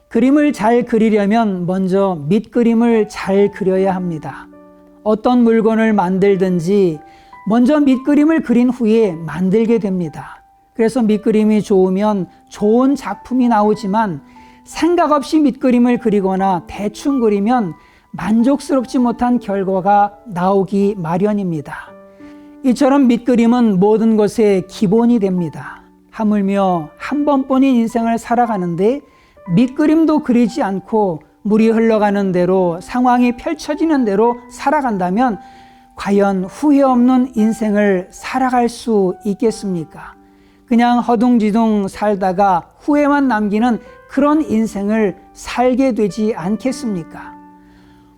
그림을 잘 그리려면 먼저 밑그림을 잘 그려야 합니다. 어떤 물건을 만들든지 먼저 밑그림을 그린 후에 만들게 됩니다. 그래서 밑그림이 좋으면 좋은 작품이 나오지만 생각 없이 밑그림을 그리거나 대충 그리면 만족스럽지 못한 결과가 나오기 마련입니다. 이처럼 밑그림은 모든 것의 기본이 됩니다. 하물며 한 번뿐인 인생을 살아가는데 밑그림도 그리지 않고 물이 흘러가는 대로 상황이 펼쳐지는 대로 살아간다면 과연 후회 없는 인생을 살아갈 수 있겠습니까? 그냥 허둥지둥 살다가 후회만 남기는 그런 인생을 살게 되지 않겠습니까?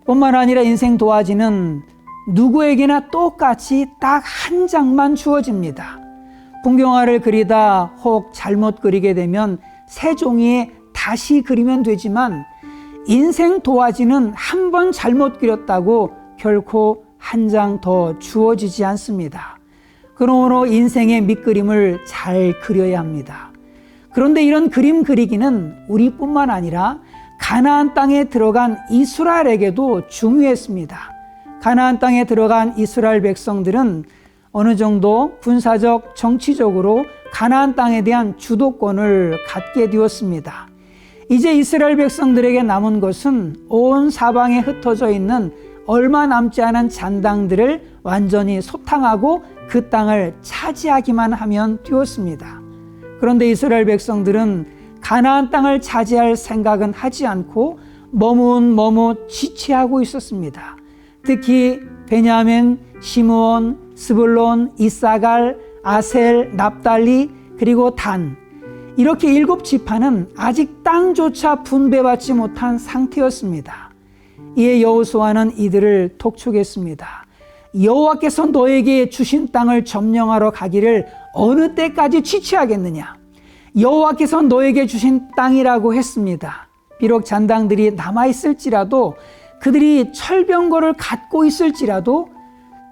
뿐만 아니라 인생 도화지는 누구에게나 똑같이 딱 한 장만 주어집니다. 풍경화를 그리다 혹 잘못 그리게 되면 새 종이에 다시 그리면 되지만 인생 도화지는 한 번 잘못 그렸다고 결코 한 장 더 주어지지 않습니다. 그러므로 인생의 밑그림을 잘 그려야 합니다. 그런데 이런 그림 그리기는 우리뿐만 아니라 가나안 땅에 들어간 이스라엘에게도 중요했습니다. 가나안 땅에 들어간 이스라엘 백성들은 어느 정도 군사적, 정치적으로 가나안 땅에 대한 주도권을 갖게 되었습니다. 이제 이스라엘 백성들에게 남은 것은 온 사방에 흩어져 있는 얼마 남지 않은 잔당들을 완전히 소탕하고 그 땅을 차지하기만 하면 되었습니다. 그런데 이스라엘 백성들은 가나안 땅을 차지할 생각은 하지 않고 머뭇머뭇 지체하고 있었습니다. 특히 베냐민, 시므온, 스불론, 이사갈, 아셀, 납달리 그리고 단 이렇게 7지파는 아직 땅조차 분배받지 못한 상태였습니다. 이에 여호수아는 이들을 독촉했습니다. 여호와께서 너에게 주신 땅을 점령하러 가기를 어느 때까지 지체하겠느냐? 여호와께서 너에게 주신 땅이라고 했습니다. 비록 잔당들이 남아있을지라도 그들이 철병거를 갖고 있을지라도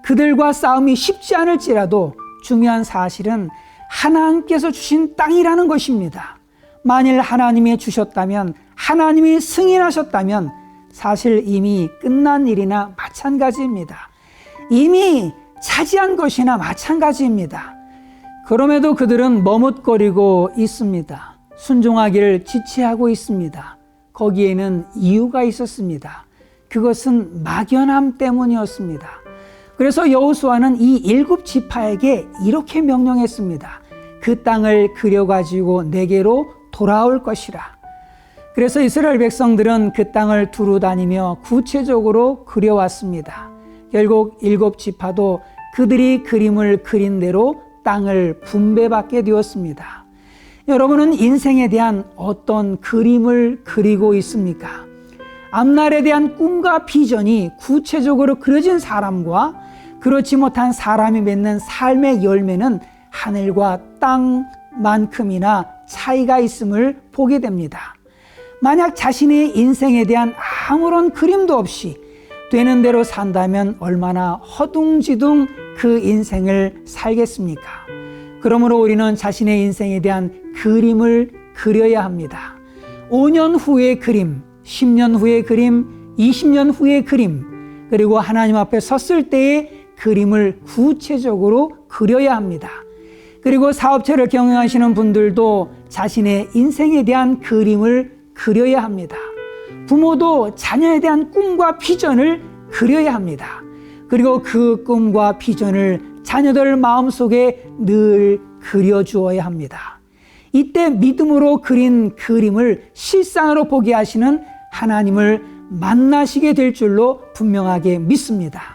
그들과 싸움이 쉽지 않을지라도 중요한 사실은 하나님께서 주신 땅이라는 것입니다. 만일 하나님이 주셨다면, 하나님이 승인하셨다면 사실 이미 끝난 일이나 마찬가지입니다. 이미 차지한 것이나 마찬가지입니다. 그럼에도 그들은 머뭇거리고 있습니다. 순종하기를 지체하고 있습니다. 거기에는 이유가 있었습니다. 그것은 막연함 때문이었습니다. 그래서 여호수아는 이 7지파에게 이렇게 명령했습니다. 그 땅을 그려가지고 내게로 돌아올 것이라. 그래서 이스라엘 백성들은 그 땅을 두루 다니며 구체적으로 그려왔습니다. 결국 7지파도 그들이 그림을 그린 대로 땅을 분배받게 되었습니다. 여러분은 인생에 대한 어떤 그림을 그리고 있습니까? 앞날에 대한 꿈과 비전이 구체적으로 그려진 사람과 그렇지 못한 사람이 맺는 삶의 열매는 하늘과 땅만큼이나 차이가 있음을 보게 됩니다. 만약 자신의 인생에 대한 아무런 그림도 없이 되는 대로 산다면 얼마나 허둥지둥 그 인생을 살겠습니까? 그러므로 우리는 자신의 인생에 대한 그림을 그려야 합니다. 5년 후의 그림, 10년 후의 그림, 20년 후의 그림, 그리고 하나님 앞에 섰을 때의 그림을 구체적으로 그려야 합니다. 그리고 사업체를 경영하시는 분들도 자신의 인생에 대한 그림을 그려야 합니다. 부모도 자녀에 대한 꿈과 비전을 그려야 합니다. 그리고 그 꿈과 비전을 자녀들 마음속에 늘 그려주어야 합니다. 이때 믿음으로 그린 그림을 실상으로 보게 하시는 하나님을 만나시게 될 줄로 분명하게 믿습니다.